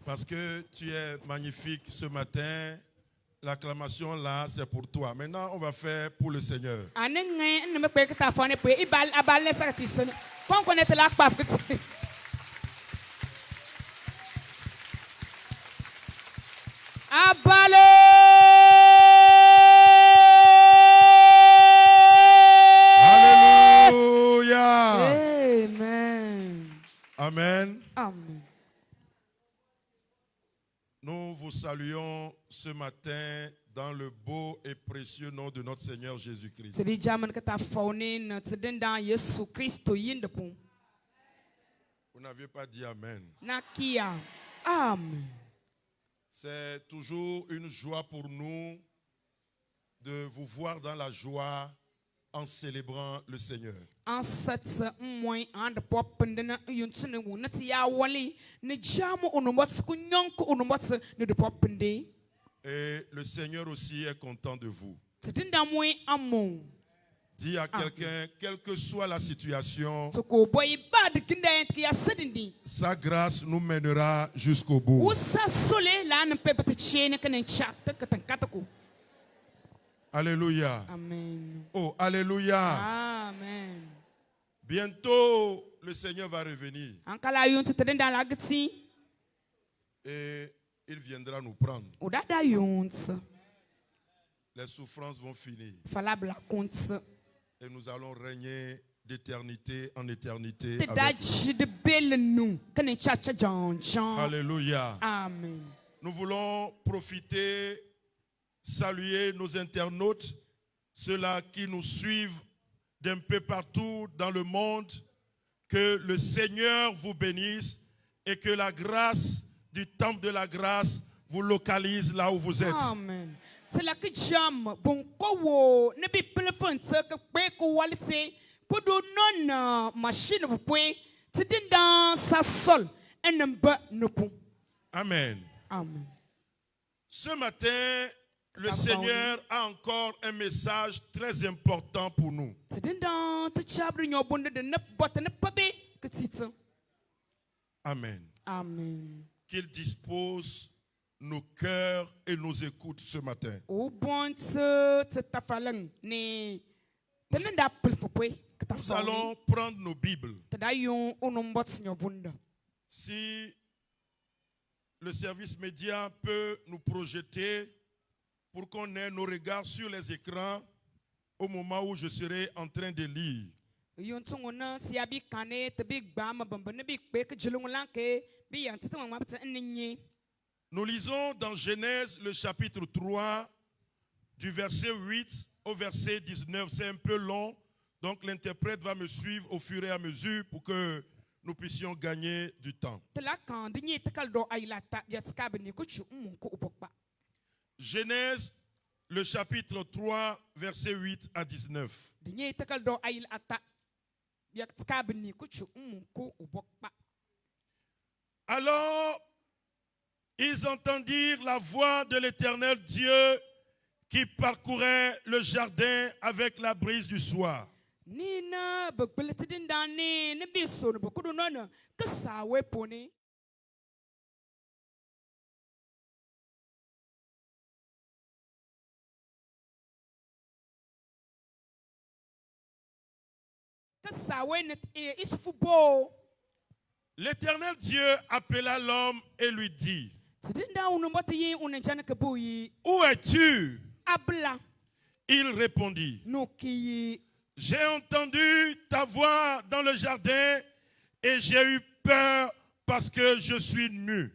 Parce que tu es magnifique ce matin. L'acclamation là, c'est pour toi. Maintenant, on va faire pour le Seigneur. Alléluia. Amen. Amen. Amen. Nous vous saluons ce matin dans le beau et précieux nom de notre Seigneur Jésus-Christ. Vous n'aviez pas dit Amen. Amen. C'est toujours une joie pour nous de vous voir dans la joie en célébrant le Seigneur. Et le Seigneur aussi est content de vous. Dis à quelqu'un, quelle que soit la situation, sa grâce nous mènera jusqu'au bout. Alléluia. Amen. Oh, alléluia. Amen. Bientôt, le Seigneur va revenir. Et il viendra nous prendre. Les souffrances vont finir. Et nous allons régner d'éternité en éternité avec lui. Alléluia. Amen. Nous voulons profiter, saluer nos internautes, ceux-là qui nous suivent d'un peu partout dans le monde. Que le Seigneur vous bénisse et que la grâce du temple de la grâce vous localise là où vous êtes. Amen. C'est la que j'aime. Bon, quoi, ne be téléphone, ce que peut qualité, que non machine vous pouvez, c'est dans sa sol, et ne pas nous pouvons. Amen. Amen. Ce matin, le Seigneur a encore un message très important pour nous. C'est dans te chabre n'y a bonne de ne pas ne pas bé que c'est. Amen. Amen. Qu'il dispose nos cœurs et nos écoutes ce matin. Au bon ce tafalang ne tenen d'appel faut pas que Nous allons prendre nos Bibles. Tadayon onombot n'y a bonne. Si le service média peut nous projeter pour qu'on ait nos regards sur les écrans au moment où je serai en train de lire. Nous lisons dans Genèse le chapitre 3 du verset 8 au verset 19. C'est un peu long, donc l'interprète va me suivre au fur et à mesure pour que nous puissions gagner du temps. Genèse, le chapitre 3, verset 8 à 19. Alors, ils entendirent la voix de l'Éternel Dieu qui parcourait le jardin avec la brise du soir. L'Éternel Dieu appela l'homme et lui dit: Où es-tu? Il répondit: J'ai entendu ta voix dans le jardin et j'ai eu peur parce que je suis nu.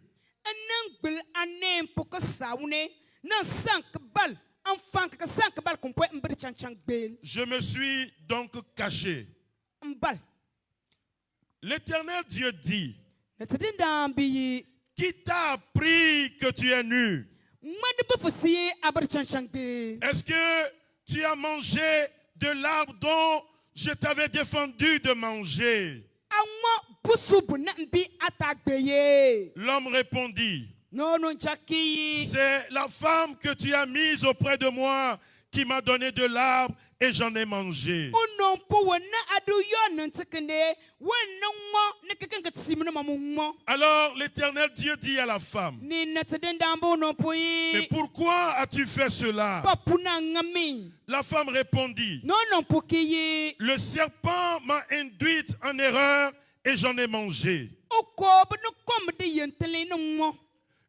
Je me suis donc caché. L'Éternel Dieu dit: Qui t'a appris que tu es nu? Est-ce que tu as mangé de l'arbre dont je t'avais défendu de manger? L'homme répondit: C'est la femme que tu as mise auprès de moi qui m'a donné de l'arbre et j'en ai mangé. non po wona adu yo non tekende wonna mo ne keken katim no mamu. Alors l'Éternel Dieu dit à la femme, Ni na tedendambo non po yi. mais pourquoi as-tu fait cela? Papuna ngami. La femme répondit, Non non po ki le serpent m'a induite en erreur et j'en ai mangé. Oko no kom de yentele no mo.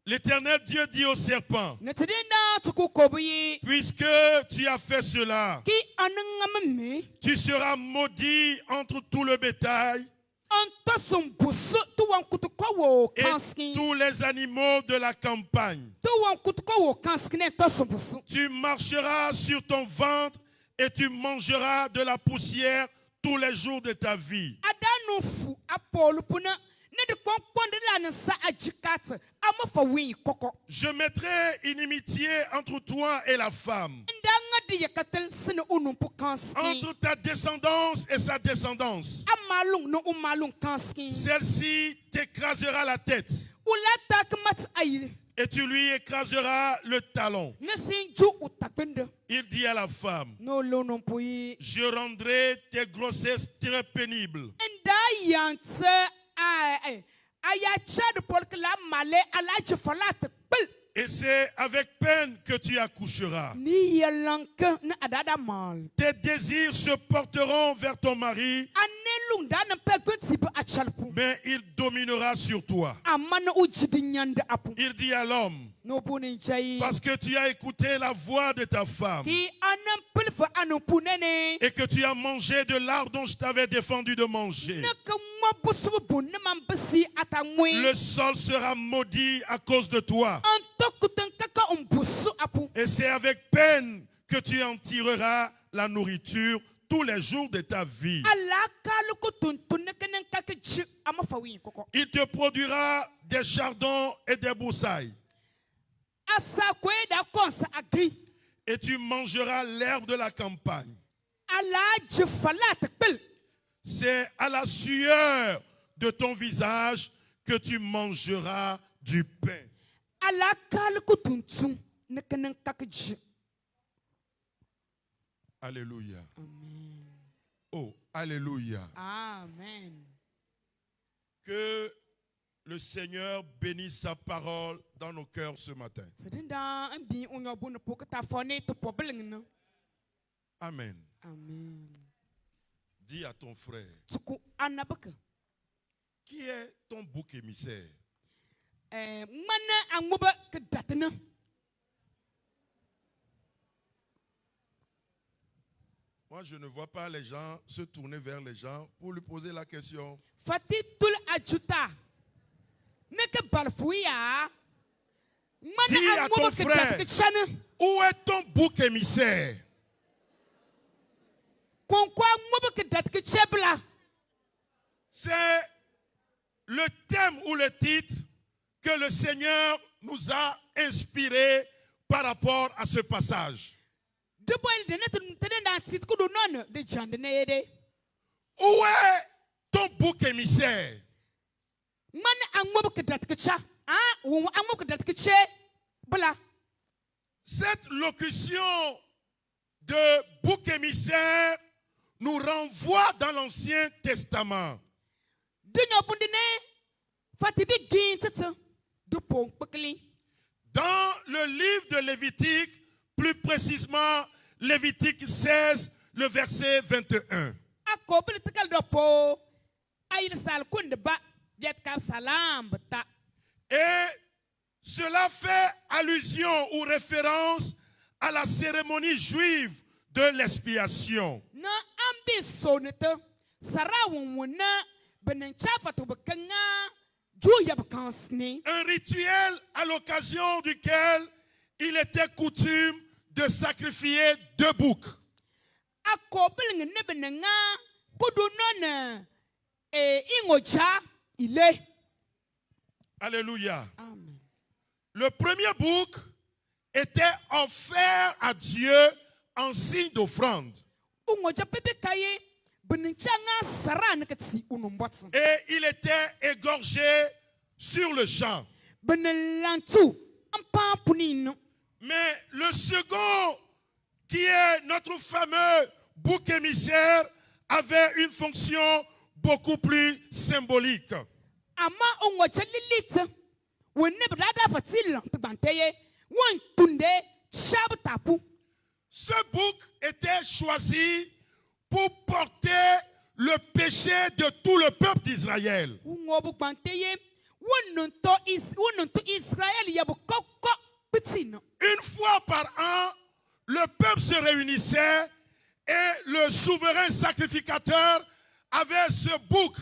L'Éternel Dieu dit au serpent, Na tedenda tuku ko yi. puisque tu as fait cela, Ki anangam me. tu seras maudit entre tout le bétail Anta som busu tu wan kutu ko wo et kanski. tous les animaux de la campagne. Tu wan kutu ko wo kanski ne to som busu. Tu marcheras sur ton ventre et tu mangeras de la poussière tous les jours de ta vie. Adano fu apolu puna ne de kon de la nsa ajikat amafa wi koko. Je mettrai inimitié entre toi et la femme, Ndanga de yakatel sene unu pu kanski. entre ta descendance et sa descendance. Amalung no umalung kanski. Celle-ci t'écrasera la tête Ulata kmat ayil. et tu lui écraseras le talon. Ne sinju utakbende. Il dit à la femme, No lo non pui. je rendrai tes grossesses très pénibles Nda yantse aya chad polk la male ala jfalat bel. et c'est avec peine que tu accoucheras. Ni yalanka na adada mal. Tes désirs se porteront vers ton mari, Anelung dan pe guntibu achalpu. mais il dominera sur toi. Amana ujidi nyande apu. Il dit à l'homme, No buni chai. parce que tu as écouté la voix de ta femme Ki anam pilfa anu punene. et que tu as mangé de l'arbre dont je t'avais défendu de manger, Naka mwa busu bunne man basi atangwe. le sol sera maudit à cause de toi. Antokutan kaka umbusu apu. Et c'est avec peine que tu en tireras la nourriture tous les jours de ta vie. Alaka lukutuntun nekenen kaka chi amafawi koko. Il te produira des chardons et des broussailles, Asa kwe da konsa agri. et tu mangeras l'herbe de la campagne. Ala jifalat bel. C'est à la sueur de ton visage que tu mangeras du pain. Alaka lukutuntun nekenen kaka chi. Alléluia. Amen. Oh, alléluia. Amen. Que le Seigneur bénisse sa parole dans nos cœurs ce matin. Sedenda ambi onyo bunu pokata fone to pobling no. Amen. Amen. Dis à ton frère, Tuku anabaka. qui est ton bouc émissaire? Mana amuba kedatna. Moi, je ne vois pas les gens se tourner vers les gens pour lui poser la question. Fati tul ajuta. Neke balfuya. Dis Mana à ton amuba frère, kedatna. où est ton bouc émissaire? Konkwa amuba kedatna. C'est le thème ou le titre que le Seigneur nous a inspiré par rapport à ce passage. De boy de net tedenda tit kudu non de jande ne yede. Où est ton bouc émissaire? Mana amuba kedatna. Ah, wo amuba kedatna. Bla. Cette locution de bouc émissaire nous renvoie dans l'Ancien Testament. Dunyo bundine. Fati bi gintata. Du pon pekli. Dans le livre de Lévitique, plus précisément Lévitique 16, le verset 21. Akobele tekal do po. Ayir sal kunde ba. Biat kap salam bata. Et cela fait allusion ou référence à la cérémonie juive de l'expiation. Na ambi sonete. Sara wona benencha fatu bekanga. Juya bekansni. Un rituel à l'occasion duquel il était coutume de sacrifier 2 boucs. Akobele ne benenga. Kudu non ingocha ile. Alléluia. Amen. Le premier bouc était offert à Dieu en signe d'offrande. Ungocha pepe kaye. Benencha nga sara nekati unumbwatsi. Et il était égorgé sur le champ. Benelantu. Ampa punino. Mais le second, qui est notre fameux bouc émissaire, avait une fonction beaucoup plus symbolique. Ama ongo chalilit. Wenne brada fatil pibanteye. Won tunde chab tapu. Ce bouc était choisi pour porter le péché de tout le peuple d'Israël. Ungo banteye. Wononto Israël yabu koko pitino. Une fois par an, le peuple se réunissait et le souverain sacrificateur avait ce bouc.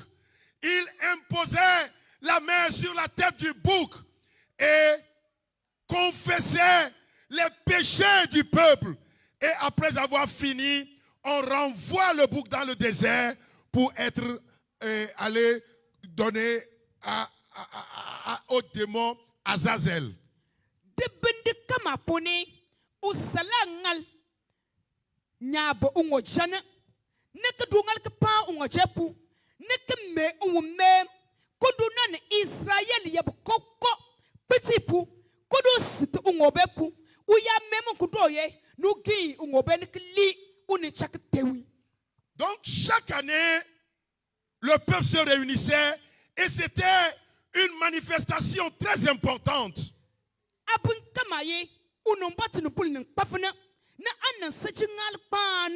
Il imposait la main sur la tête du bouc et confessait les péchés du peuple. Et après avoir fini, on renvoie le bouc dans le désert pour être allé donner au démon Azazel. De bende kama pone usalangal nyabo ungo jana nek dungal kpa ungo jepu nek me ungo me kodu nan Israël yab koko petit pou kodu sit ungo bepu uya mem kudoye nugi ungo ben kli uni chak tewi. Donc chaque année le peuple se réunissait et c'était une manifestation très importante. Abun kamaye unombat nupul ning pafna na anan sechingal pan.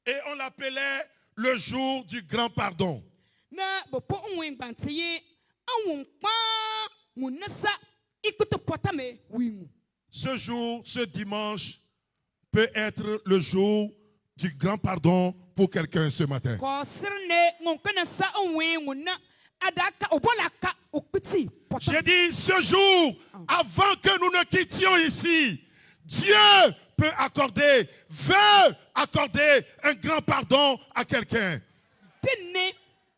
Et on l'appelait le jour du grand pardon. Na bopo unwen bantiye anwon pa munasa ikuto potame wingu. Ce jour, ce dimanche, peut être le jour du grand pardon pour quelqu'un ce matin. Ko sirne ngonkana sa unwen nguna adaka obolaka okuti. J'ai dit ce jour, avant que nous ne quittions ici, Dieu peut accorder, veut accorder un grand pardon à quelqu'un. Tene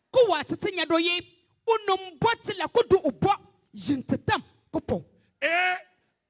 kuwa titinya doye unomboti la kudu ubo jintetam kupo. Et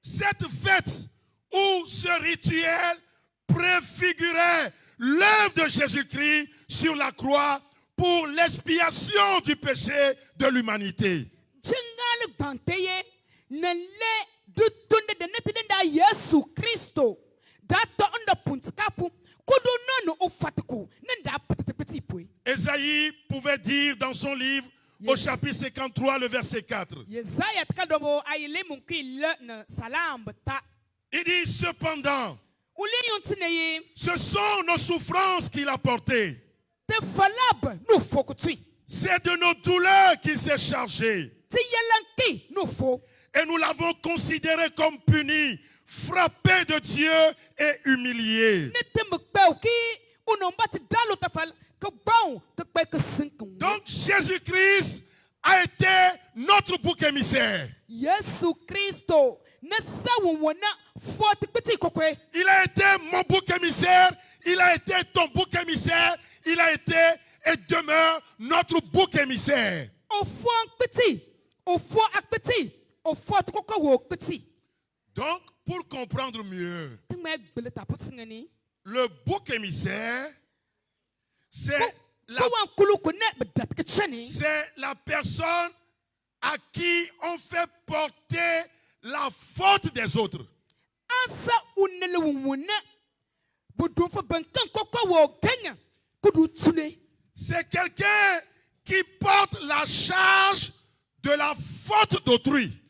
cette fête où ce rituel préfigurait l'œuvre de Jésus-Christ sur la croix pour l'expiation du péché de l'humanité. Jingal banteye nele dutunde de netenda Yesu Kristo dato onda puntikapu kudu nono ufatiku nenda petit pui. Ésaïe pouvait dire dans son livre au chapitre 53 le verset 4. Yesaya tkadobo ayile munkile na salam ta. Il dit cependant, Uli yontineye ce sont nos souffrances qu'il a portées. te falab no fokutui. C'est de nos douleurs qu'il s'est chargé. Ti yelanki no fo. Et nous l'avons considéré comme puni, frappé de Dieu et humilié. Donc Jésus-Christ a été notre bouc émissaire. Il a été mon bouc émissaire, il a été ton bouc émissaire, il a été et demeure notre bouc émissaire. Donc, pour comprendre mieux, le bouc émissaire, c'est la personne à qui on fait porter la faute des autres. C'est quelqu'un qui porte la charge de la faute d'autrui.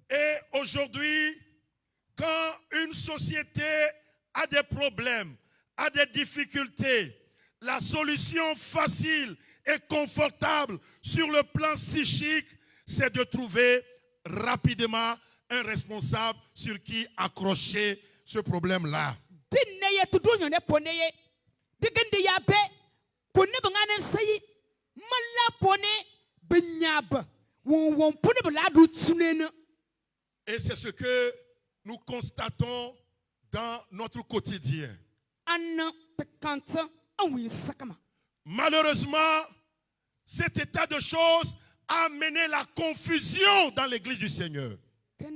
Et aujourd'hui, quand une société a des problèmes, a des difficultés, la solution facile et confortable sur le plan psychique, c'est de trouver rapidement un responsable sur qui accrocher ce problème-là. Et c'est ce que nous constatons dans notre quotidien. Malheureusement, cet état de choses a amené la confusion dans l'église du Seigneur. Et au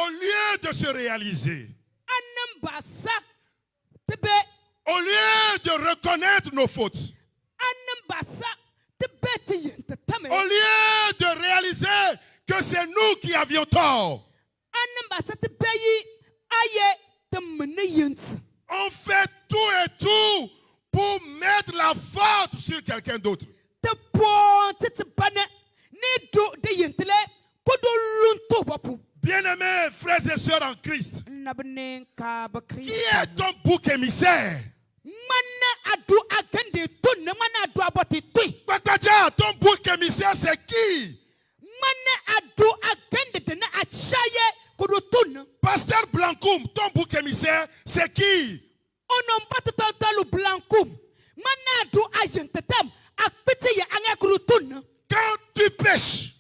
lieu de se réaliser, au lieu de reconnaître nos fautes, Au lieu de réaliser que c'est nous qui avions tort, on fait tout et tout pour mettre la faute sur quelqu'un d'autre. Bien-aimés frères et sœurs en Christ, qui est ton bouc émissaire? Bataja, ton bouc émissaire, c'est qui? Pasteur Blancoum, ton bouc émissaire, c'est qui? Quand tu pêches,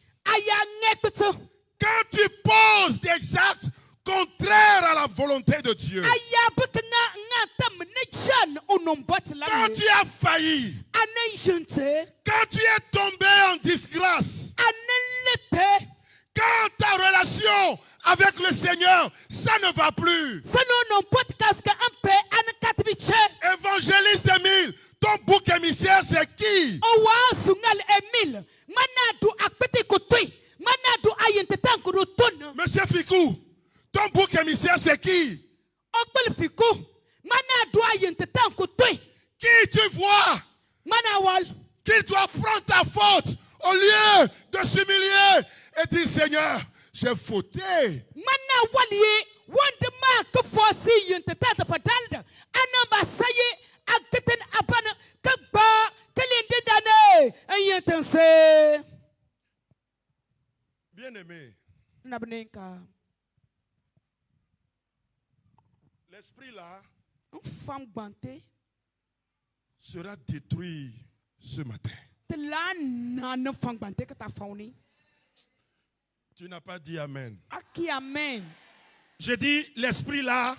quand tu poses des actes contraires à la volonté de Dieu, quand tu as failli, quand tu es tombé en disgrâce, quand ta relation avec le Seigneur, ça ne va plus. Évangéliste Émile, ton bouc émissaire, c'est qui? Monsieur Fikou, ton bouc émissaire, c'est qui? Qui tu vois? Qu'il doit prendre ta faute au lieu de s'humilier et dire Seigneur, j'ai fauté. Bien-aimé, l'esprit là sera détruit ce matin. Tu n'as pas dit Amen. J'ai dit l'esprit là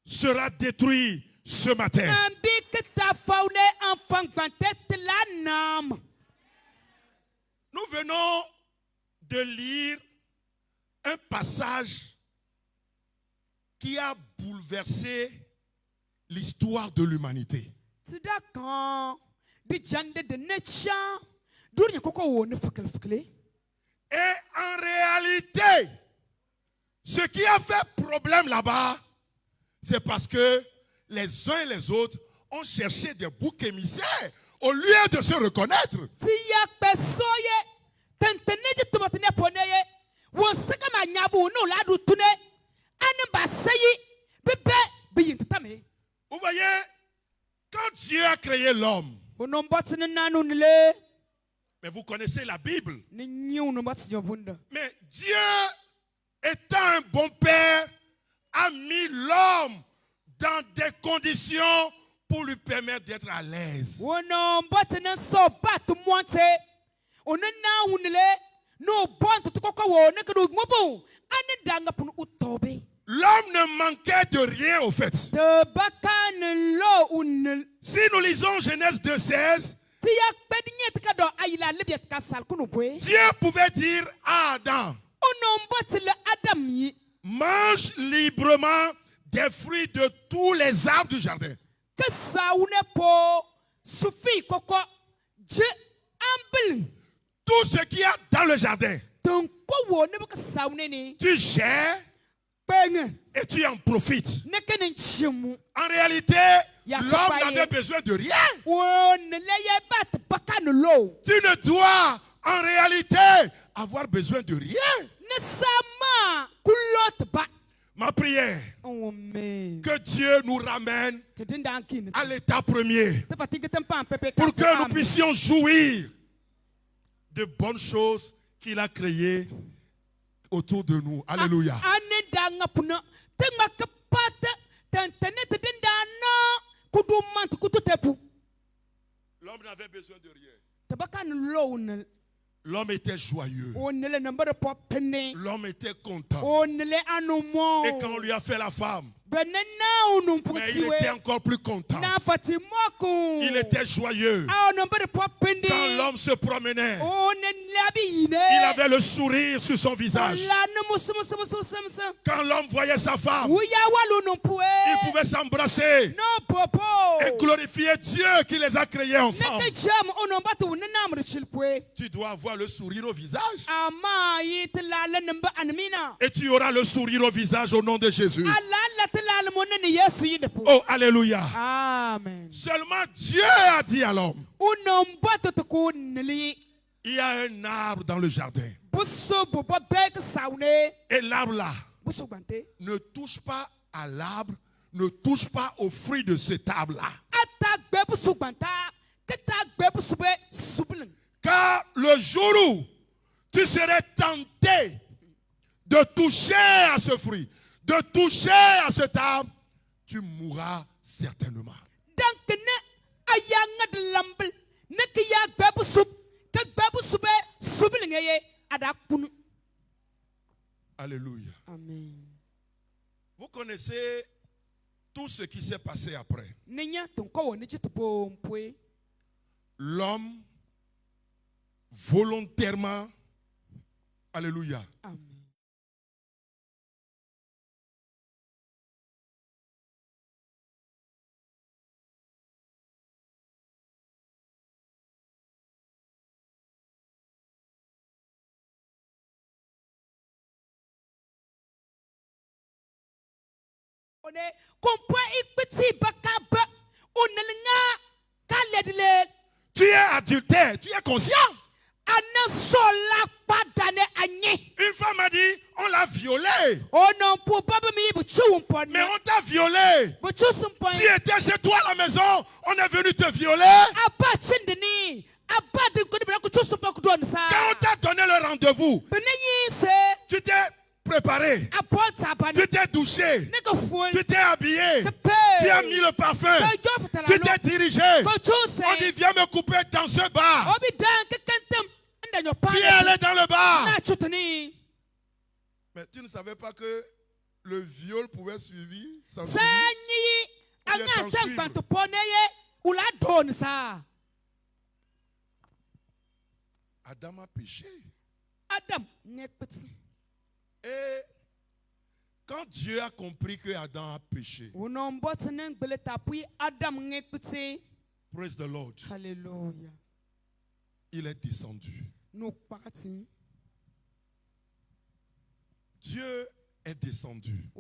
sera détruit ce matin. Nous venons de lire un passage qui a bouleversé l'histoire de l'humanité. Et en réalité, ce qui a fait problème là-bas, c'est parce que les uns et les autres ont cherché des boucs émissaires au lieu de se reconnaître. Vous voyez, quand Dieu a créé l'homme, mais vous connaissez la Bible, mais Dieu, étant un bon père, a mis l'homme dans des conditions pour lui permettre d'être à l'aise. L'homme ne manquait de rien au fait. Si nous lisons Genèse 2,16, Dieu pouvait dire à Adam, mange librement des fruits de tous les arbres du jardin. Tout ce qu'il y a dans le jardin, tu gères et tu en profites. En réalité, l'homme n'avait besoin de rien. Tu ne dois en réalité avoir besoin de rien. Ma prière, que Dieu nous ramène à l'état premier pour que nous puissions jouir de bonnes choses qu'il a créées autour de nous. Alléluia. L'homme n'avait besoin de rien. L'homme était joyeux. L'homme était content. Et quand on lui a fait la femme, Mais il était encore plus content. Il était joyeux. Quand l'homme se promenait, il avait le sourire sur son visage. Quand l'homme voyait sa femme, il pouvait s'embrasser et glorifier Dieu qui les a créés ensemble. Tu dois avoir le sourire au visage. Et tu auras le sourire au visage au nom de Jésus. Oh, alléluia. Amen. Seulement Dieu a dit à l'homme, il y a un arbre dans le jardin. Et l'arbre là, ne touche pas à l'arbre, ne touche pas aux fruits de cet arbre là. Car le jour où tu serais tenté de toucher à ce fruit, de toucher à cet arbre, tu mourras certainement. Alléluia. Amen. Vous connaissez tout ce qui s'est passé après. L'homme volontairement, alléluia, Amen. Tu es adultère, tu es conscient. Une femme a dit, on l'a violée. Mais on t'a violée. Tu étais chez toi à la maison, on est venu te violer. Quand on t'a donné le rendez-vous, tu t'es préparé, tu t'es douché, tu t'es habillé, tu as mis le parfum, tu t'es dirigé. On dit, viens me couper dans ce bar. Tu es allé dans le bar. Mais tu ne savais pas que le viol pouvait suivre sans suivre. Adam a péché. Et quand Dieu a compris que Adam a péché, praise the Lord, Hallelujah. il est descendu. Dieu est descendu.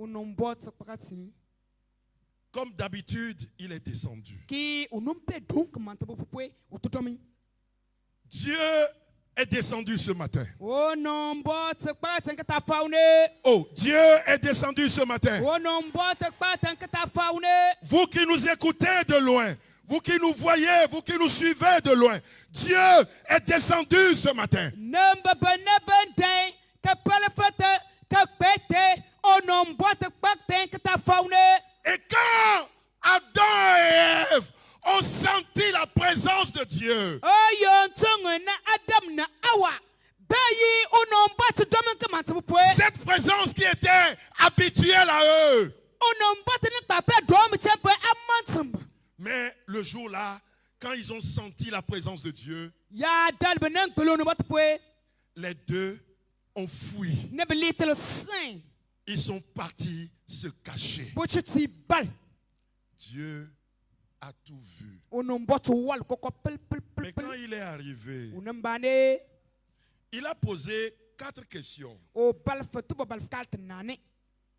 Comme d'habitude, il est descendu. Dieu est descendu ce matin. Oh, Dieu est descendu ce matin. Vous qui nous écoutez de loin, vous qui nous voyez, vous qui nous suivez de loin, Dieu est descendu ce matin. Et quand Adam et Ève ont senti la présence de Dieu, cette présence qui était habituelle à eux, mais le jour-là, quand ils ont senti la présence de Dieu, les deux ont fui. Ils sont partis se cacher. Dieu a tout vu. Mais quand il est arrivé, il a posé 4 questions.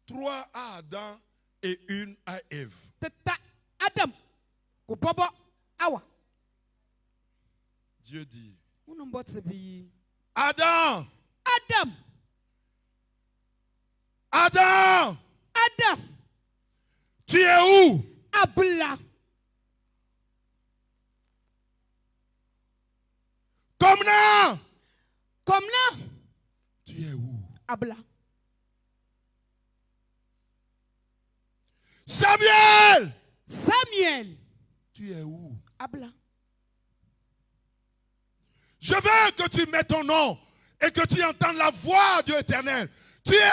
3 à Adam et 1 à Ève. Dieu dit, Adam, Adam, tu es où? Comme là, tu es où? Samuel, tu es où? Je veux que tu mettes ton nom et que tu entendes la voix de l'Éternel. Tu es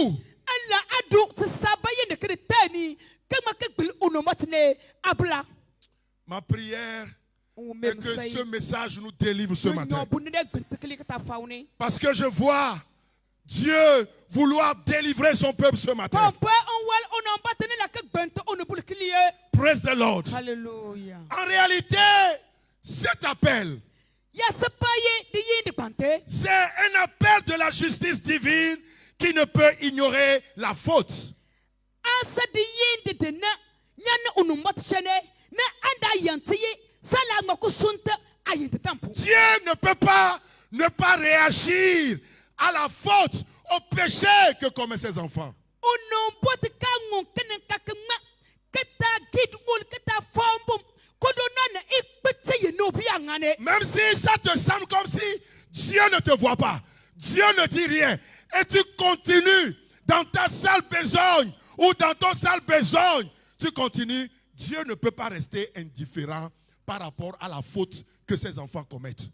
où? ala adu tsabaye ne kretani kama kegbil onomatne abla. Ma prière est que ce message nous délivre ce matin. Parce que je vois Dieu vouloir délivrer son peuple ce matin. Praise the Lord. Hallelujah. En réalité, cet appel, c'est un appel de la justice divine qui ne peut ignorer la faute. Dieu ne peut pas ne pas réagir à la faute, au péché que commettent ses enfants. Même si ça te semble comme si Dieu ne te voit pas, Dieu ne dit rien, et tu continues dans ta sale besogne ou dans ton sale besogne, tu continues, Dieu ne peut pas rester indifférent par rapport à la faute que ses enfants commettent.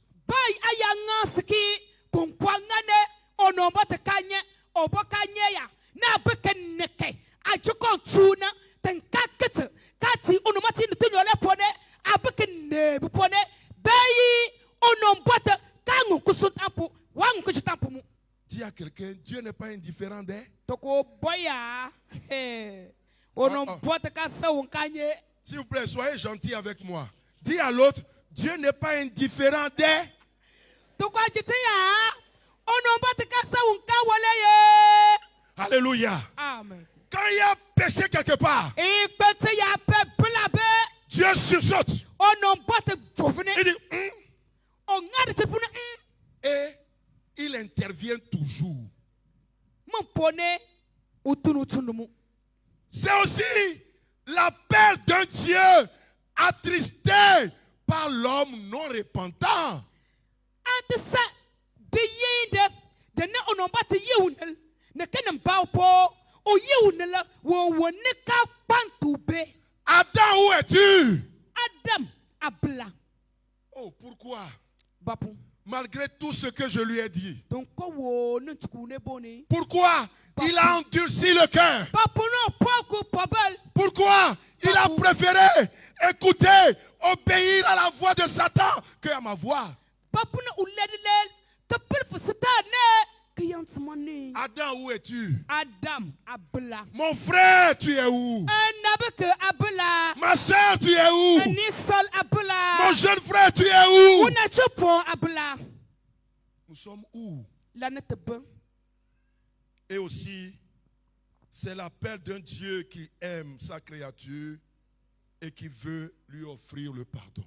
Dis à quelqu'un, Dieu n'est pas indifférent d'eux. S'il vous plaît, soyez gentil avec moi. Dis à l'autre, Dieu n'est pas indifférent d'eux. Alléluia. Amen. Quand il y a péché quelque part, Dieu sursaute. Il dit, et il intervient toujours. C'est aussi l'appel d'un Dieu attristé par l'homme non repentant. Adam, où es-tu? Oh, pourquoi? Malgré tout ce que je lui ai dit. Pourquoi il a endurci le cœur? Pourquoi il a préféré écouter, obéir à la voix de Satan que à ma voix? Adam, où es-tu? Mon frère, tu es où? Ma soeur, tu es où? Mon jeune frère, tu es où? Nous sommes où? Et aussi, c'est l'appel d'un Dieu qui aime sa créature et qui veut lui offrir le pardon.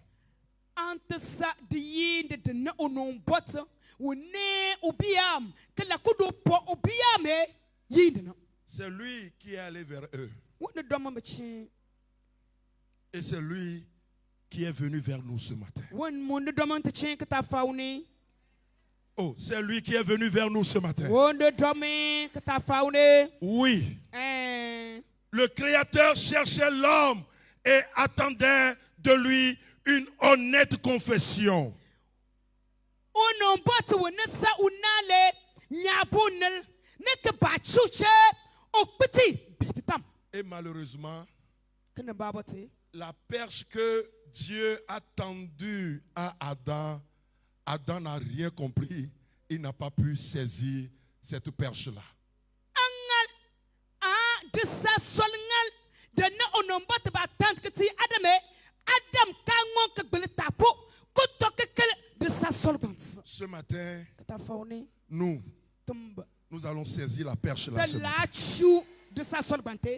C'est lui qui est allé vers eux. Et c'est lui qui est venu vers nous ce matin. Oh, c'est lui qui est venu vers nous ce matin. Oui. Le Créateur cherchait l'homme et attendait de lui une honnête confession. Et malheureusement, la perche que Dieu a tendue à Adam, Adam n'a rien compris. Il n'a pas pu saisir cette perche-là. Ce matin, nous allons saisir la perche-là.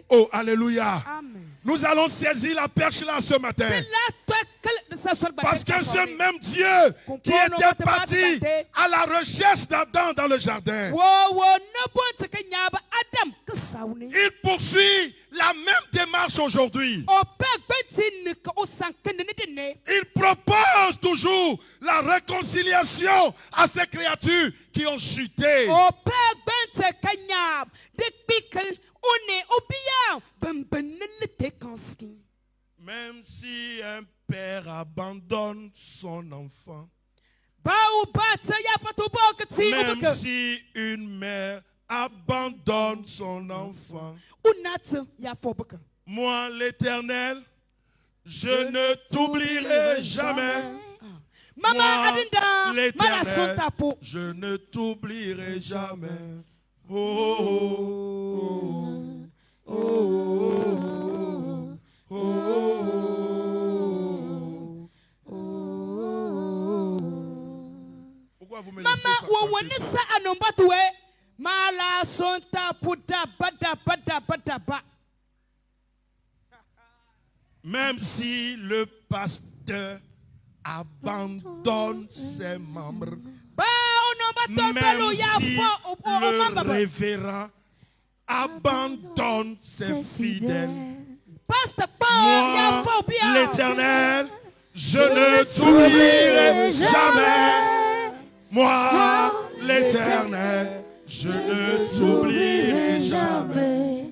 Oh, alléluia. Amen. Nous allons saisir la perche-là ce matin. Parce que ce même Dieu qui était parti à la recherche d'Adam dans le jardin, il poursuit la même démarche aujourd'hui. Il propose toujours la réconciliation à ces créatures qui ont chuté. Même si un père abandonne son enfant, même si une mère abandonne son enfant. Unat ya fobuka. Moi, l'Éternel, je ne t'oublierai jamais. Mama Moi, adinda mala l'Éternel, sonta po. je ne t'oublierai jamais. Oh, oh, oh, oh, oh, oh. Pourquoi vous me laissez Mama ça wo chanter woni ça? sa anombatuwe mala sonta puta bada bada bada ba. Même si le pasteur abandonne ses membres, Ba onombatu telo même ya si fo o le mamba ba. révérend abandonne ses fidèles, Pastor pa ya moi, fo bia. l'Éternel, je ne t'oublierai jamais. Moi, l'Éternel, je ne t'oublierai jamais.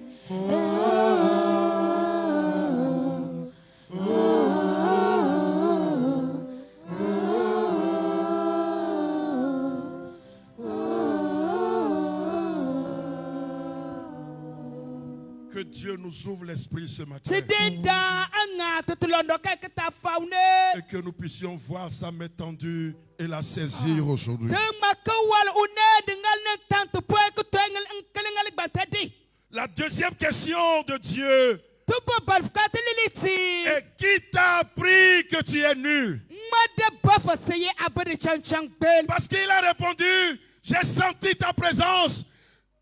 Que Dieu nous ouvre l'esprit ce matin Tidenda anga tutulondo keke ta faune. et que nous puissions voir sa main tendue et la saisir aujourd'hui. Dema kawal une dengal ne tante poe ko tengel nkelengal bantadi. La deuxième question de Dieu Tubo balfkate liliti. est: qui t'a appris que tu es nu? Made bafa seye abade chanchang ben. Parce qu'il a répondu: j'ai senti ta présence,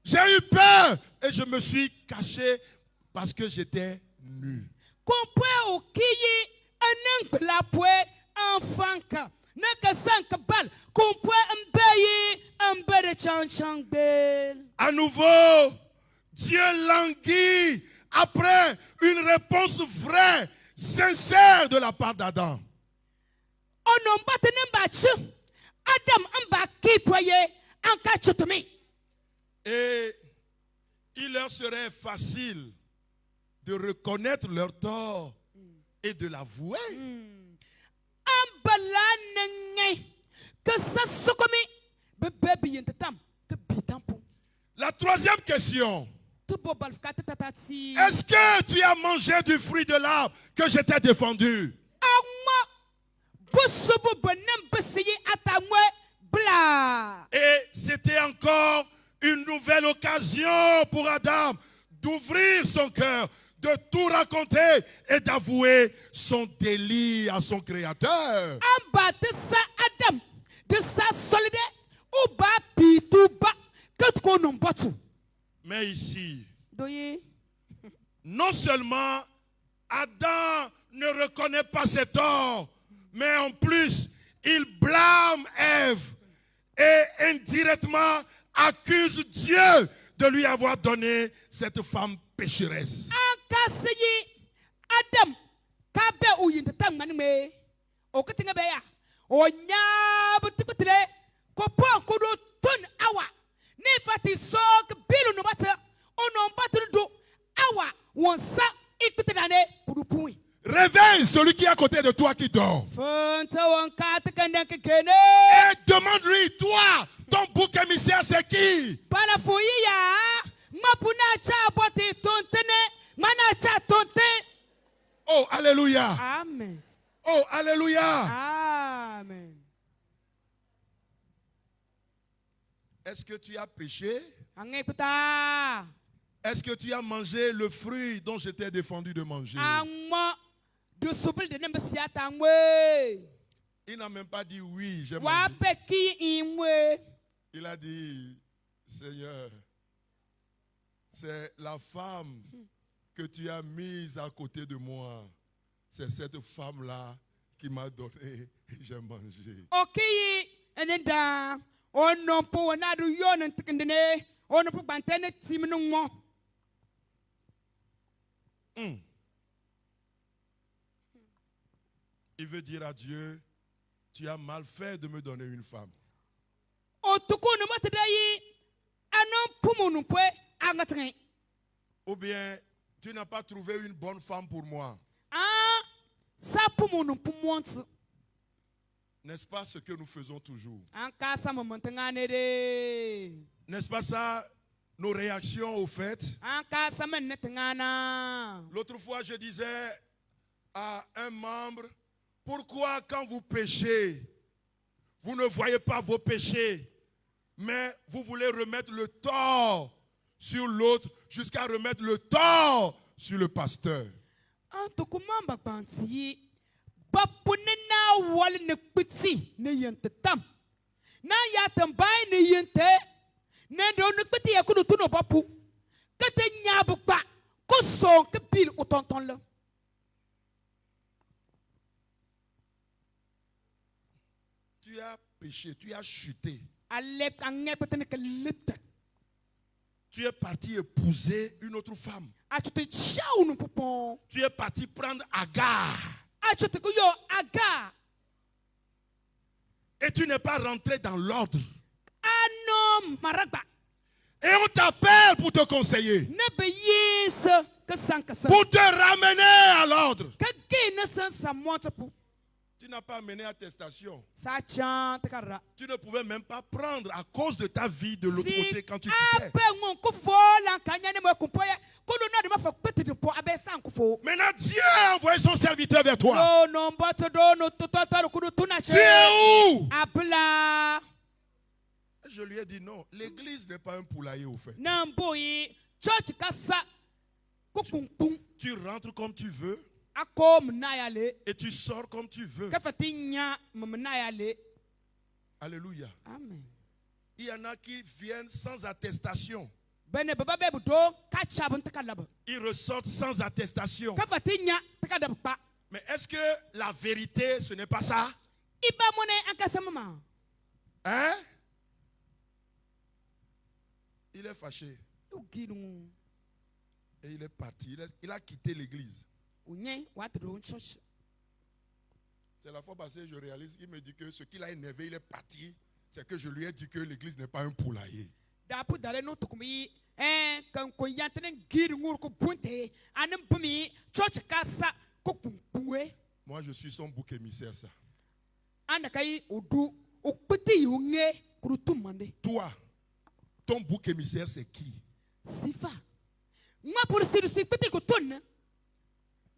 j'ai eu peur et je me suis caché parce que j'étais nu. Kompwe o kiyi anang la poe enfanka. Naka sanka bal. Kompwe mbeyi ambade chanchang ben. À nouveau, Dieu languit après une réponse vraie, sincère de la part d'Adam. Onombate nembachu. Adam amba kipoye anka chutumi. Et il leur serait facile de reconnaître leur tort et de l'avouer. Ambala nenge. Que ça sokomi. Bebe yentetam. Te bitampu. La troisième question: Tubo balfkate tatati. est-ce que tu as mangé du fruit de l'arbre que je t'ai défendu? Ama busubu bonem besiyi atamwe bla. Et c'était encore une nouvelle occasion pour Adam d'ouvrir son cœur, de tout raconter et d'avouer son délit à son Créateur. Amba de sa Adam. De sa solide. Uba pituba. Katko nombatu. Mais ici, Doye. non seulement Adam ne reconnaît pas ses torts, mais en plus, il blâme Ève et indirectement accuse Dieu de lui avoir donné cette femme pécheresse. Ankasiyi Adam. Kabe uyintetang manime. Okutinga beya. Onyabu tikutile. Kopon kudu tun awa. Nefati sok bilu no bata. Ono batu do awa. Wonsa ikutinane kudupui. Réveille celui qui est à côté de toi qui dort. Fonta wankata kandang kekene. Et demande-lui, toi, ton bouc émissaire, c'est qui? Balafuya. Mapuna cha bote tontene. Mana cha tonte. Oh, alléluia. Amen. Oh, alléluia. Amen. Est-ce que tu as péché? Angekuta. Est-ce que tu as mangé le fruit dont je t'ai défendu de manger? Angma. Du subul de nembesiata angwe. Il n'a même pas dit oui, j'ai mangé. Wapeki imwe. Il a dit, Seigneur, c'est la femme que tu as mise à côté de moi. C'est cette femme-là qui m'a donné et j'ai mangé. Okiyi enenda. Ono po nadu yon ntikendene. Ono po bantene timinungmo. Il veut dire à Dieu, tu as mal fait de me donner une femme. Otukuno matedayi. Anon pumunu pwe angatren. Ou bien, tu n'as pas trouvé une bonne femme pour moi. Ah, sa pumunu pumonts. N'est-ce pas ce que nous faisons toujours? Anka sa momentangane de. N'est-ce pas ça, nos réactions au fait. An ka samen ne tengana. L'autre fois, je disais à un membre, pourquoi quand vous péchez, vous ne voyez pas vos péchés, mais vous voulez remettre le tort sur l'autre jusqu'à remettre le tort sur le pasteur. An to kuma ba bansi. Bapune na wal ne kpiti ne yente tam. Na ya tambay ne yente. Ne do ne kpiti ya kudu tuno bapu. Kete nyabu ba. Ko son ke bil o tonton le. Tu as péché, tu as chuté. Alep ange petene ke lipte. Tu es parti épouser une autre femme. A tu te chau no popon. Tu es parti prendre Agar. A tu te ko yo aga. Et tu n'es pas rentré dans l'ordre. Ano maragba. Et on t'appelle pour te conseiller. Ne be yes ke sankasa. Pour te ramener à l'ordre. Ke ge ne san samonta pu. Tu n'as pas mené attestation. Sa chan te kara. Tu ne pouvais même pas prendre à cause de ta vie de l'autre Si côté quand tu quittais. ape ngon ko fo la kanya ne mo ko poye. Ko do na de ma fa pete de po abe san ko fo. Maintenant, Dieu a envoyé son serviteur vers toi. No no mboto do no toto ko do tuna che. Tu es où? Abla Je lui ai dit non. L'église n'est pas un poulailler au fait. namboyi church kasa ko pum Tu rentres comme tu veux akom na yale. et tu sors comme tu veux. Ka fatinya mna yale. Alléluia. Amen. Il y en a qui viennent sans attestation. Bene baba be budo ka chabun ta kalaba. Ils ressortent sans attestation. Ka fatinya ta kadab pa. Mais est-ce que la vérité, ce n'est pas ça? Iba mone ankasa mama. Hein? Il est fâché Uginu et il est parti. Il a quitté l'église. unye watro church. C'est la fois passée, je réalise, il me dit que ce qu'il a énervé, il est parti. C'est que je lui ai dit que l'église n'est pas un poulailler. Dapu dale no tukumi kan ko yantene gir ngur ko bunte anem bumi church kasa ko kumpuwe. Moi, je suis son bouc émissaire, ça. Anda kai odu okpeti yunge kurutu mande. Toi, ton bouc émissaire, c'est qui? Sifa. Nga pour sirsi peti ko tonne.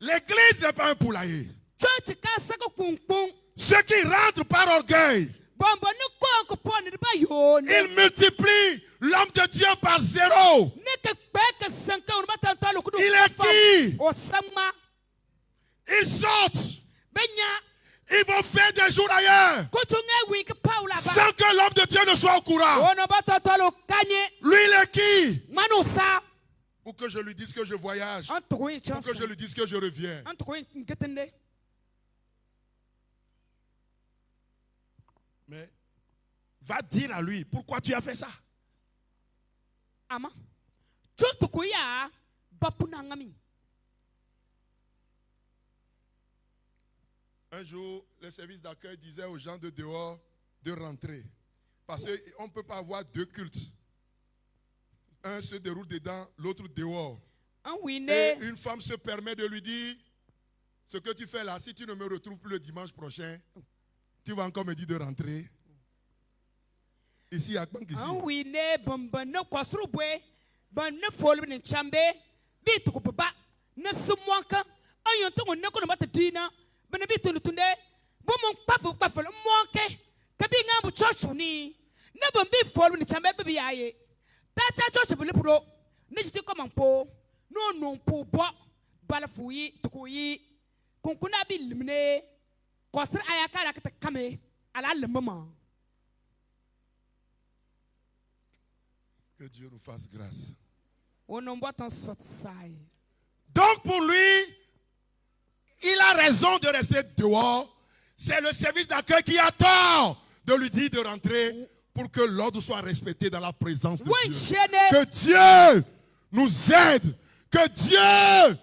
L'église n'est pas un poulailler. Church kasa ko kumpung. Ceux qui rentrent par orgueil, Bombo no ko pon de ba yo. ils multiplient l'homme de Dieu par zéro. Ne ke peke sanka on batanta lo kudu. Il est qui? Osama Ils sortent. benya Ils vont faire des jours ailleurs. ko tunga wink paula ba. Sans que l'homme de Dieu ne soit au courant. Ono batanta lo kanye Lui, il est qui? manusa. Pour que je lui dise que je voyage. Pour Antokoyi chance. que je lui dise que je reviens. Antokoyi ngetende. Mais va dire à lui, pourquoi tu as fait ça? Ama. Chotokoya bapuna ngami. Un jour, le service d'accueil disait aux gens de dehors de rentrer. Parce qu'on ne peut pas avoir deux cultes. Un se déroule dedans, l'autre dehors. An Et wine. une femme se permet de lui dire, ce que tu fais là, si tu ne me retrouves plus le dimanche prochain, tu vas encore me dire de rentrer. Ici, à Kbank, ici. An wine bomba no kwasrubwe. Ban ne folbe ne chambe. Bi tukuba. Ne sumwanka. An yonto ne ko no matadina. Bana bi tunutunde. Bomon pafu pafel mwanke. Kabi ngambu church ni. Ne bombi folbe ne chambe bibi yaye. Ta church bele pro. Ne jiti comme un po. Non non po bo. Balafuyi tukuyi. Kunkuna bi limne. Kwasra ayaka la kata kame. Ala le moment. Que Dieu nous fasse grâce. Donc pour lui, il a raison de rester dehors. C'est le service d'accueil qui a tort de lui dire de rentrer pour que l'ordre soit respecté dans la présence de Dieu. Que Dieu nous aide. Que Dieu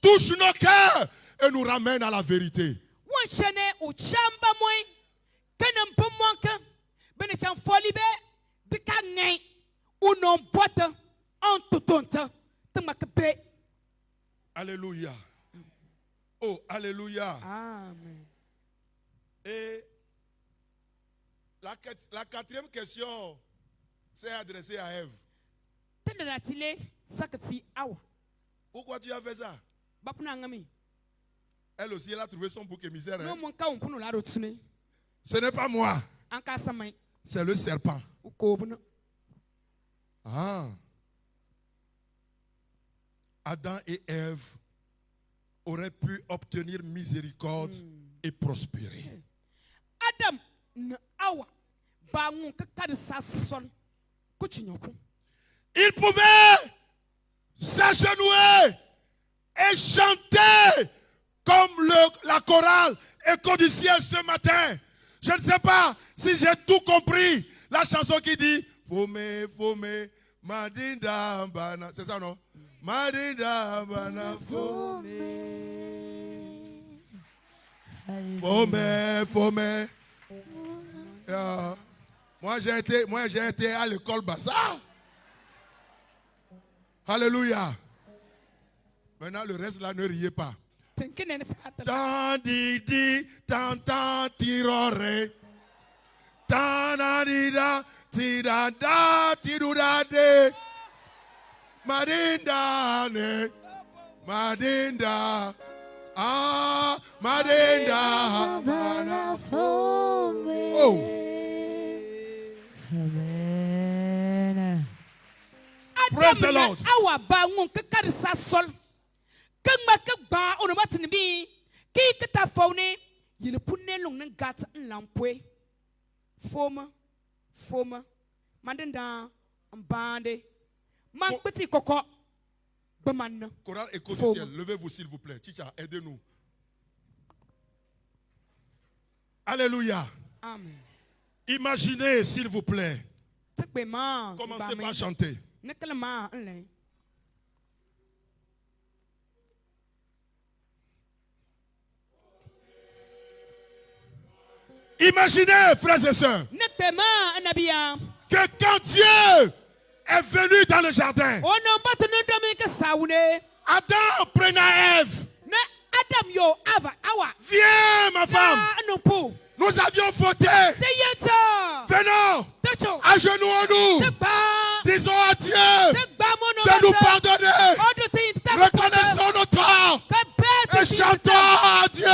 touche nos cœurs et nous ramène à la vérité. Alléluia. Oh, alléluia. Amen. Et la quatrième question s'est adressée à Ève. Tendatile sakati awa. Pourquoi tu as fait ça? Bapuna ngami. Elle aussi, elle a trouvé son bouc émissaire. No Hein? mon ka umpunu la rotune. Ce n'est pas moi, Anka samai. c'est le serpent. Ukobuna. Ah. Adam et Ève auraient pu obtenir miséricorde et prospérer. Adam na awa. Ba ngun ka kadisa son. Kuchinyoku. Ils pouvaient s'agenouiller et chanter comme la chorale Écho du ciel ce matin. Je ne sais pas si j'ai tout compris. La chanson qui dit Fome, Fome, Madinda Bana. C'est ça, non? Madinda Bana, Fome. Fome, Fome. Moi, j'ai été à l'école Bassa. Alléluia. Maintenant, le reste là, ne riez pas. Tant didi, tant tirore. Tant adida, tidada, tidudade. Madinda, ne. Madinda. Ah, Madinda. Oh. Praise the Lord. Awa ba ngun ka kadisa sol. Kangma ka ba ono matini bi. Ki kita faune. Yile punne long nan gata lampwe. Foma. Mandenda mbande. Man petit koko. Beman. Chorale Écho du ciel, levez-vous s'il vous plaît. Chicha, aidez-nous. Alléluia. Amen. Imaginez s'il vous plaît. Commencez Commencez par chanter. Imaginez, frères et sœurs, que quand Dieu est venu dans le jardin, Adam prenait Ève. Viens, ma femme. Nous avions fauté. Venons. Agenouillons-nous. Disons à Dieu de nous pardonner. Reconnaissons nos torts. Et chantons à Dieu.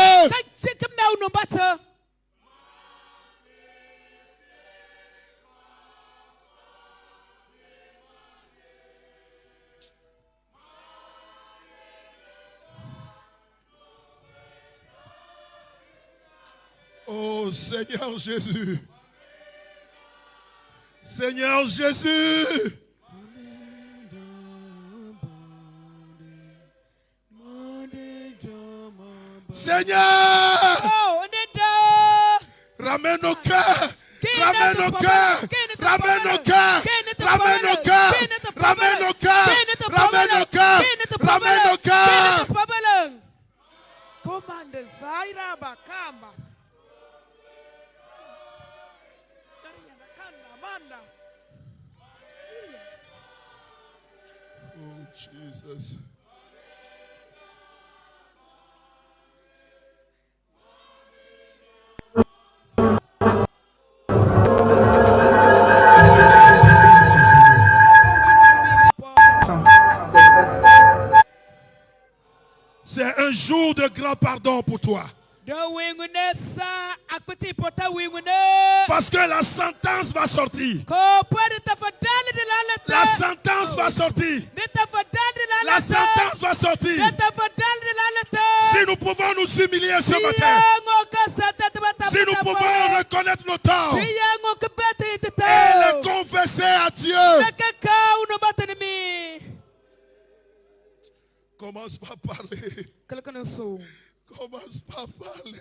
Oh Seigneur Jésus. Seigneur Jésus. Seigneur. Ramène nos cœurs. Ramène nos cœurs. Ramène nos cœurs. Ramène nos cœurs. Ramène nos cœurs. Ramène nos cœurs. Ramène nos cœurs. Commande Zaira Bakamba. Oh Jesus. C'est un jour de grand pardon pour toi. Parce que la sentence va sortir. La sentence va sortir. La sentence va sortir. Si nous pouvons nous humilier ce matin, si nous pouvons reconnaître nos torts et les confesser à Dieu. Commence par parler. Commence par parler.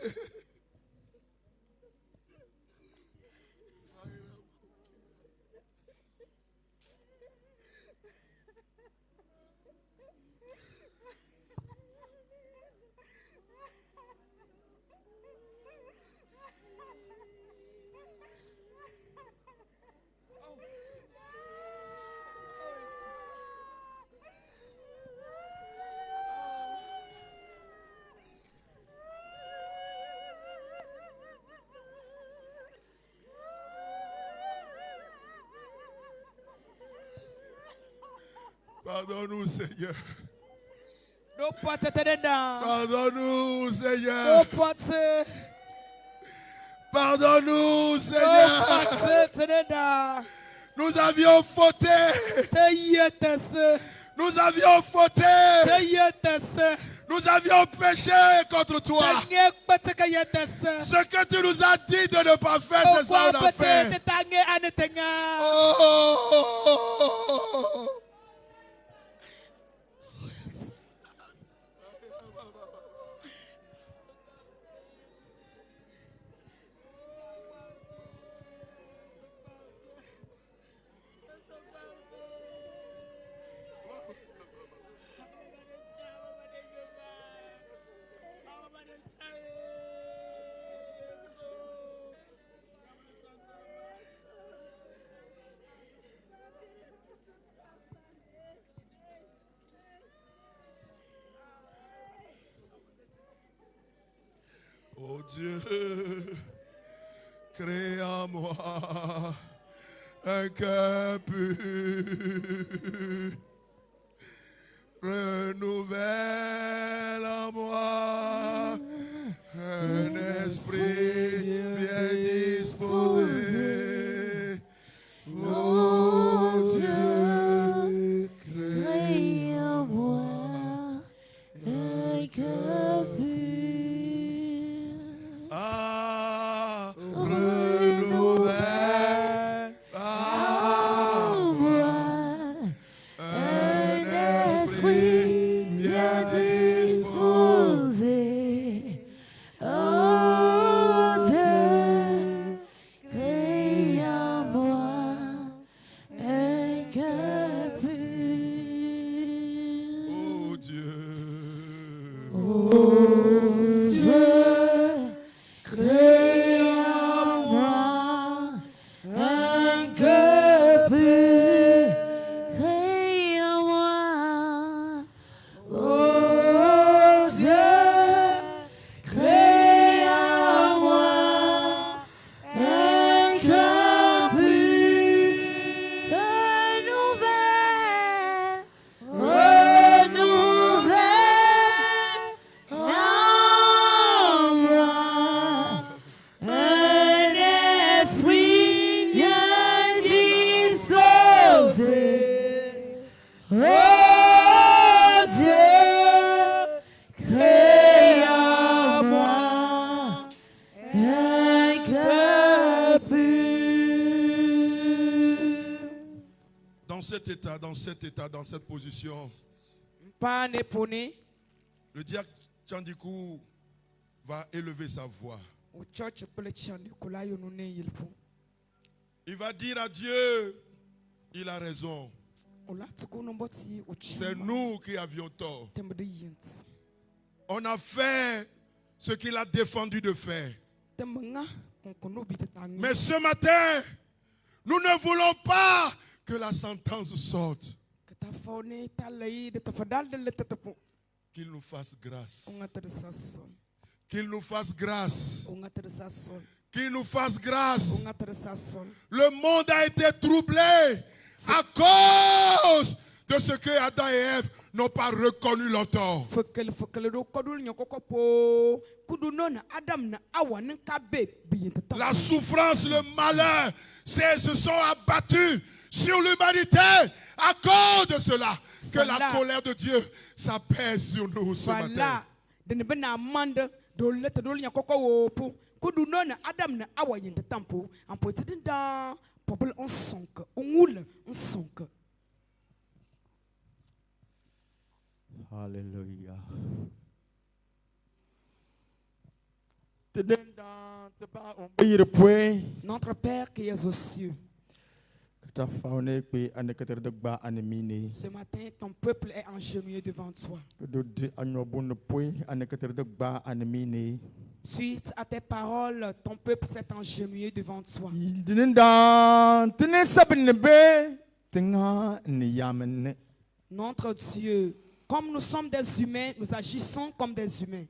Pardonne-nous, Seigneur. Do pote te dedans. Pardonne-nous, Do Seigneur. pote. Pardonne-nous, Do Seigneur. pote te dedans. Nous avions fauté. Te yetese. Nous avions fauté. Te yetese. Nous avions péché contre toi. Te nye kpete ke yetese. Ce que tu nous as dit de ne pas faire, c'est ça Okwa qu'on a pete fait. te tange ane te nya. Oh. Oh Dieu, crée en moi un cœur pur, renouvelle en moi un esprit bien disposé. Oh Dieu, crée en moi un cœur pur. Ah, renouvelle en moi un esprit bien disposé. Oh Dieu, crée en moi un cœur pur. Oh Dieu, crée en moi un cœur pur. Crée en moi. Oh Dieu, crée en moi un cœur pur. Renouvelle, renouvelle en moi un esprit bien disposé. Oh Dieu, crée en moi un cœur pur. Dans cet état, dans cette position, Pa ne pone. le diacre Tchandikou va élever sa voix. O church pele chande kula yo no ne yilpo. Il va dire à Dieu, il a raison. O la tuko no boti o chi. C'est nous qui avions tort. Tembe de yint. On a fait ce qu'il a défendu de faire. Tembe nga konkono bi te tangi. Mais ce matin, nous ne voulons pas que la sentence sorte. Que ta faune ta lei de ta fadal de le tatapo. Qu'il nous fasse grâce. O nga te de sa son. Qu'il nous fasse grâce. O nga te de sa son. Qu'il nous fasse O grâce. nga te de sa son. Le monde a été troublé à cause de ce que Adam et Ève n'ont pas reconnu leur tort. Fekele do kodul nyokoko po. Kudu non Adam na awa nen kabe bi te La souffrance, le malheur, se sont abattus sur l'humanité à cause de cela. Que la colère de Dieu s'apaise sur nous ce matin. Voilà. De ne bena mande do lete do nyokoko wo po. Kudu non Adam na awa yen te tampo. En petit dans peuple on sonk. On oule on sonk. Hallelujah. Notre Père qui es aux cieux. Ce Ce matin, ton peuple est engenouillé devant toi. Suite à tes paroles, ton peuple s'est engenouillé devant toi. Notre Dieu, comme nous sommes des humains, nous agissons comme des humains.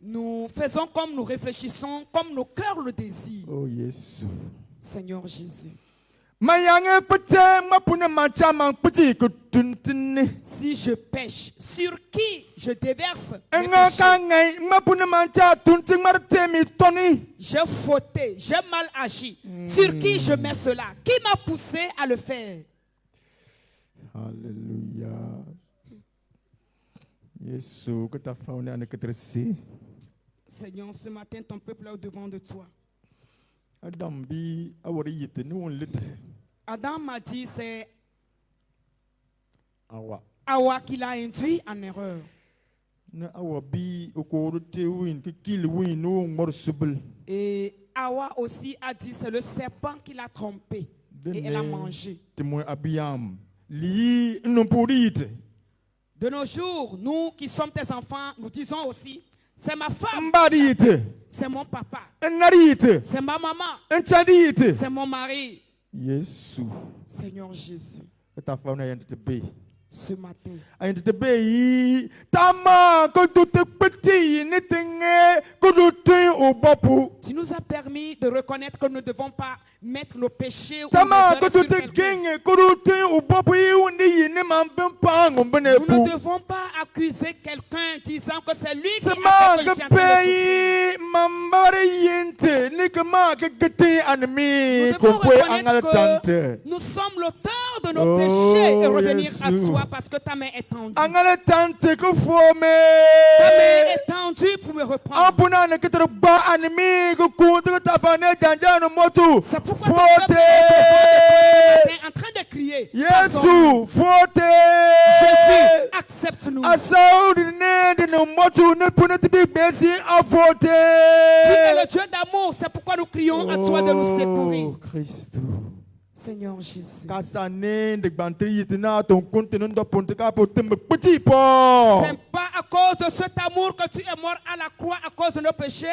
Nous faisons comme nous réfléchissons, comme nos cœurs le désirent. Oh Jésus. Seigneur Jésus. Mayange pete mapune machama petit que tuntine. Si je pêche, sur qui je déverse mes Enga péchés? kangai mapune macha tunting marte mi toni. J'ai fauté, j'ai mal agi. Sur qui je mets cela? Qui m'a poussé à le faire? Alléluia. Yesu que ta faune ane que tresse. Seigneur, ce matin, ton peuple est au-devant de toi. Adam bi awori yete ni won lit. Adam m'a dit, c'est Awa. Hawa qui l'a induit en erreur. Na awa bi okoro te win que kill win no mor subel. Et Hawa aussi a dit, c'est le serpent qui l'a trompé. Et elle a mangé. Te mo abiyam. Li non pourite. De nos jours, nous qui sommes tes enfants, nous disons aussi, c'est ma femme, Mbarite. c'est mon papa, Narite. c'est ma maman, Enchadite. c'est mon mari. Yesu. Seigneur Jésus, Ta faune ayant te be. ce matin, Ayant te be yi. Tama ko tout petit ni tenge ko tout au bapu. tu nous as permis de reconnaître que nous ne devons pas mettre nos péchés ou nos Tama ko erreurs sur tout quelqu'un. genge ko tout au bapu yi ni ni mambem pa ngombene Nous pu. ne devons pas accuser quelqu'un disant que c'est lui qui a Sama fait que je ke suis en train de souffrir. pe mambare yente ni ke ma ke gete anemi Nous ko devons pe angala reconnaître tante. que nous sommes l'auteur de nos Oh, péchés et revenir à Jésus. toi parce que ta main est tendue. Angala tante ko Ta fome. main est tendue pour me reprendre. Ampuna ne ketere ba anemi ko kuntu tapane janja no motu. C'est pourquoi ton peuple est devant toi ce matin en train de crier. Pardonne-nous. Yesu fote. Jésus, accepte-nous. Asaudi ne de no motu ne puna tibi besi afote. Tu es le Dieu d'amour, c'est pourquoi nous crions à toi de nous secourir. Christ. Seigneur Jésus. Kasane de bantri yitina ton compte non do ponte ka po tembe petit po. C'est pas à cause de cet amour que tu es mort à la croix à cause de nos péchés.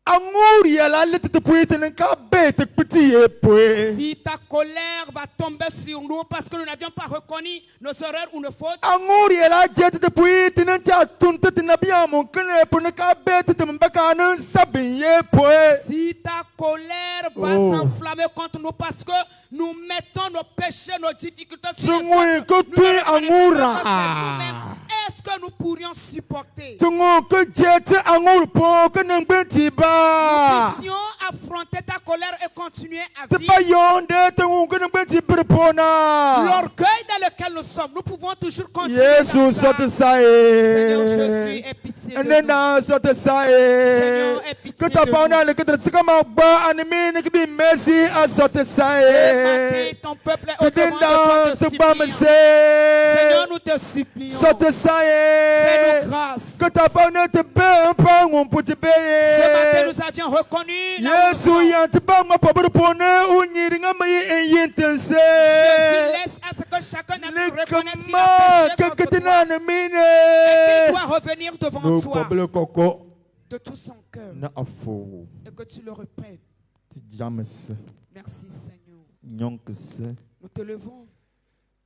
Amour ya la lete te poite ne ka bete petit e poe. Si ta colère va tomber sur nous parce que nous n'avions pas reconnu nos erreurs ou nos fautes, Amour ya la jet te poite ne cha tunte te na bia mon kene po ne ka bete te mbaka ne sabin ye poe. si ta colère va Oh. s'enflammer contre nous parce que nous mettons nos péchés, nos difficultés sur les Sungwe autres, ko nous tu ne reconnaissons amour pas que c'est a. nous-mêmes. Est-ce que nous pourrions supporter? Tungo ko jet amour po que ne benti Nous ba. puissions affronter ta colère et continuer à Te vivre. pa yonde te ngo ne benti prepona. L'orgueil dans lequel nous sommes, nous pouvons toujours continuer. Yesu dans ça. sote Seigneur Jésus, sae. aie pitié de nous. Nena sote Seigneur, sae. aie pitié Que ta de fauna nous. le que te sika ma ba anime ne que bi merci a sote Ce matin, sae. ton peuple est Te au devant de denda toi, te te ba me suppliant. Seigneur, se. nous te supplions. Sote Fais-nous sae. grâce. Que ta fauna te be un pa on pour te Ce matin, be. nous avions reconnu la Yesu leçon. ya te ba ma pa pone o nyiringa ma ye yentense. Jésus, laisse à ce que chacun d'entre nous Le reconnaisse qu'il kama a péché que contre te toi. na Et qu'il mine. doit revenir devant No toi pablo koko de tout son cœur na afo. et que tu le reprennes. Ti james Merci Seigneur. nyonks Nous te levons.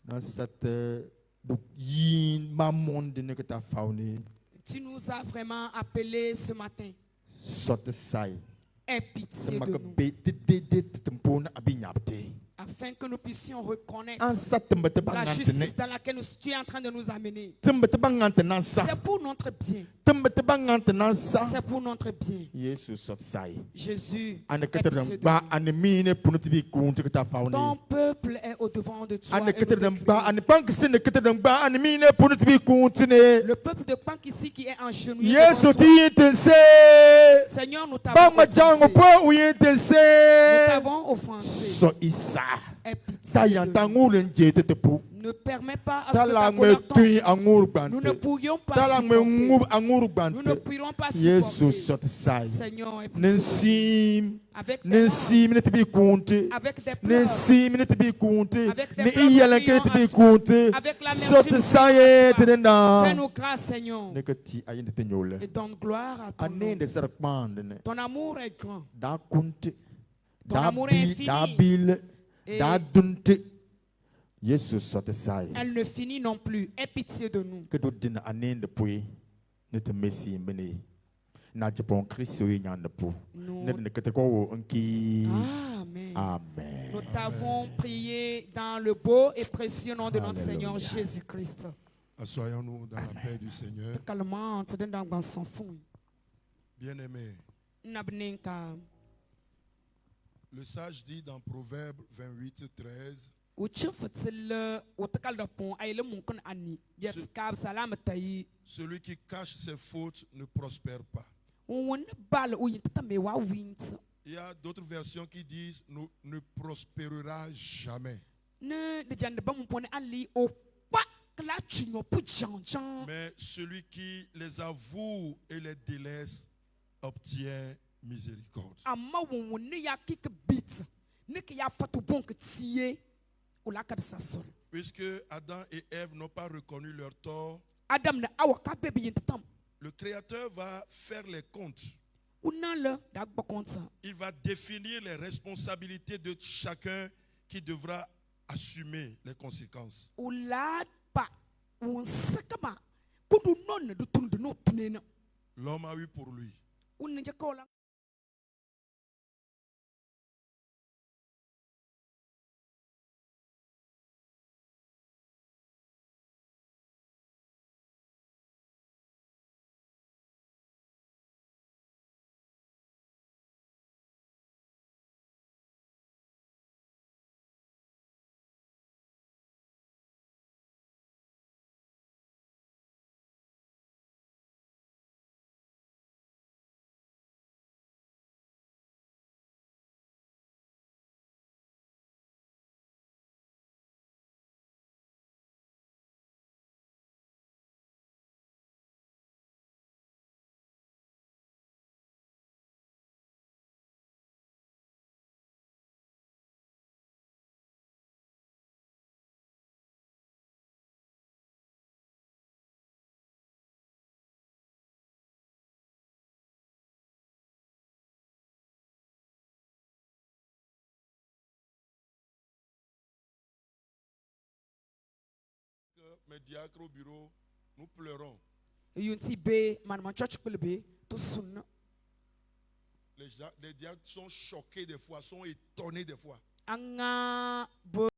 na sate do yin ma monde ne que ta faune Tu nous as vraiment appelés ce matin. sote sai. Aie pitié Sama de ka nous. be te tempona abinyapte. Afin que nous puissions reconnaître An satembe te la bangantene. justice dans laquelle tu es en train de nous amener. Tembe te bangantene sa. C'est pour notre bien. Tembe te bangantene sa. C'est pour notre bien. Yesu sote sai. Jésus, Ane aie ketere pitié de ba nous. ane mine pour te bi kunte que ta faune. Ton peuple est au devant de toi. Ane et nous ketere te ba crions. ane pankisi ne ketere ba ane mine pour te bi kunte ne. Le peuple de Pank ici qui est engenouillé Yesu devant ti toi. yentense. Seigneur, nous Ba t'avons ma jango offensé. po Nous yentense. t'avons offensé. So isa. Aie pitié Ta de yanta nous. ngulu njete te pu. Ne permets pas à ce Ta que la ta me colère tombe. tui anguru Nous ne bante. pourrions pas Ta la me supporter. ngub anguru Nous ne bante. pourrions pas Yesu supporter. sot sai. Seigneur, aie pitié de nous. Nensim. Avec des larmes, Nensim ne te bi kunte. avec des pleurs, Nensim ne te bi kunte. Avec des Ne pleurs iyala ke te bi kunte. avec la Sot sai te dena. fais-nous grâce, Seigneur, Ne que ti ayende te nyole. et donne gloire à ton nom. Ane de serpande ne. Ton amour est grand. Da kunte. Ton Da amour est bi infini. da bil. Et Da dunte. Yesu sot sai. elle ne finit non plus. Aie pitié de nous. Que do dina anen de pui ne te messi mbene na japon kristo yi nyan de pu Nous- ne ne kete ko wo nki Amen. amen Nous t'avons prié dans le beau et précieux nom de notre Alléluia. Seigneur Jésus-Christ. Assoyons-nous dans la paix du Seigneur. Calmement, tu donnes dans son fond. Bien-aimés, Nabninka. le sage dit dans Proverbe 28, 13, celui qui cache ses fautes ne prospère pas. Il y a d'autres versions qui disent ne prospérera jamais. Mais celui qui les avoue et les délaisse obtient miséricorde. Puisque Adam et Ève n'ont pas reconnu leur tort, le Créateur va faire les comptes. Il va définir les responsabilités de chacun qui devra assumer les conséquences. L'homme a eu pour lui. Mes diacres au bureau, nous pleurons. Les diacres sont choqués des fois, sont étonnés des fois.